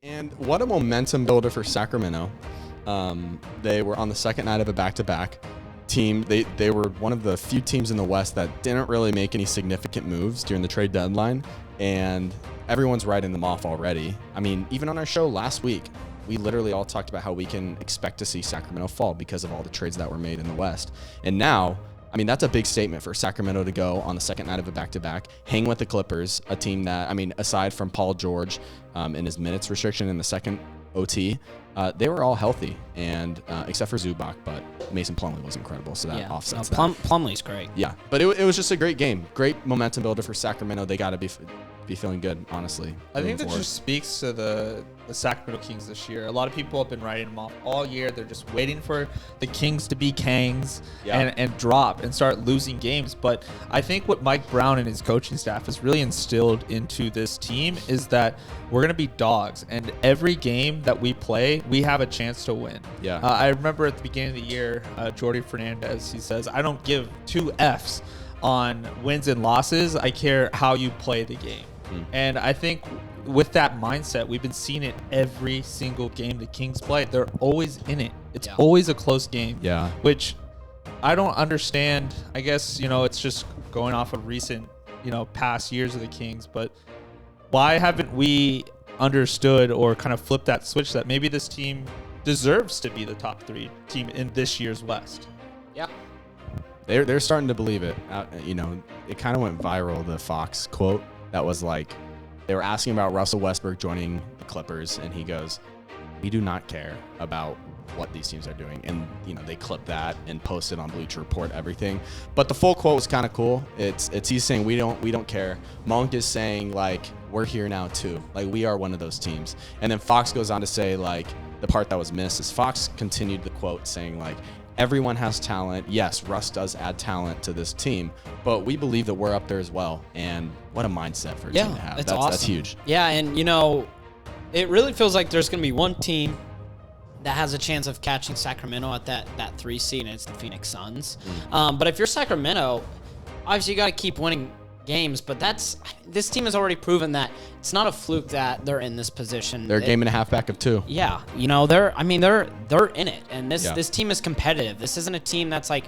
And what a momentum builder for Sacramento. They were on the second night of a back-to-back team. They were one of the few teams in the West that didn't really make any significant moves during the trade deadline, and everyone's writing them off already. I mean, even on our show last week, we literally all talked about how we can expect to see Sacramento fall because of all the trades that were made in the West. And now, I mean, that's a big statement for Sacramento to go on the second night of a back-to-back, hang with the Clippers, a team that, I mean, aside from Paul George and his minutes restriction in the second OT, they were all healthy, and except for Zubac, but Mason Plumlee was incredible, so that offsets that. Plumlee's great. Yeah, but it was just a great game. Great momentum builder for Sacramento. They got to be feeling good, honestly. I think that just speaks to the Sacramento Kings this year. A lot of people have been writing them off all year. They're just waiting for the Kings to be Kangs and drop and start losing games. But I think what Mike Brown and his coaching staff has really instilled into this team is that we're going to be dogs. And every game that we play, we have a chance to win. Yeah. I remember at the beginning of the year, Jordy Fernandez, he says, I don't give two Fs on wins and losses. I care how you play the game. And I think with that mindset, we've been seeing it every single game the Kings play. They're always in it. It's always a close game. Yeah. Which I don't understand. I guess, it's just going off of recent, past years of the Kings. But why haven't we understood or kind of flipped that switch that maybe this team deserves to be the top 3 team in this year's West? Yeah. They're starting to believe it. It kind of went viral, the Fox quote. That was like, they were asking about Russell Westbrook joining the Clippers, and he goes, we do not care about what these teams are doing. And, they clipped that and posted on Bleacher Report, everything. But the full quote was kind of cool. It's he's saying, we don't care. Monk is saying, like, we're here now too. Like, we are one of those teams. And then Fox goes on to say, like, the part that was missed is Fox continued the quote saying, like, everyone has talent. Yes, Russ does add talent to this team, but we believe that we're up there as well. And what a mindset for a team to have. That's awesome. That's huge. Yeah, and, it really feels like there's going to be one team that has a chance of catching Sacramento at that 3 seed, and it's the Phoenix Suns. But if you're Sacramento, obviously you got to keep winning games, but this team has already proven that it's not a fluke that they're in this position. They're a game and a half back of 2. Yeah, they're in it, and this team is competitive. This isn't a team that's like,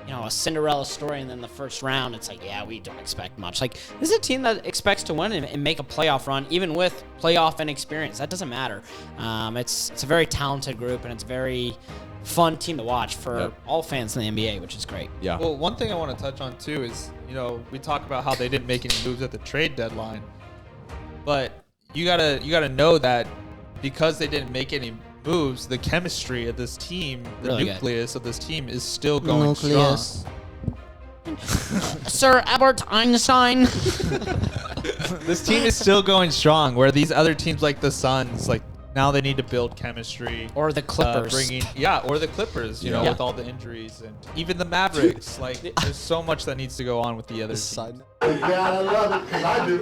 a Cinderella story, and then the first round it's like, we don't expect much. Like, this is a team that expects to win and make a playoff run, even with playoff inexperience. That doesn't matter. It's a very talented group, and it's a very fun team to watch for all fans in the NBA, which is great. Yeah. Well, one thing I want to touch on too is, we talk about how they didn't make any moves at the trade deadline, but you gotta know that because they didn't make any moves, the chemistry of this team, the really nucleus of this team is still going strong. Sir Albert Einstein. This team is still going strong, where these other teams like the Suns, like, now they need to build chemistry. Or the Clippers. Or the Clippers, with all the injuries. And even the Mavericks. Like, there's so much that needs to go on with the other teams. Yeah, I love it, because I do.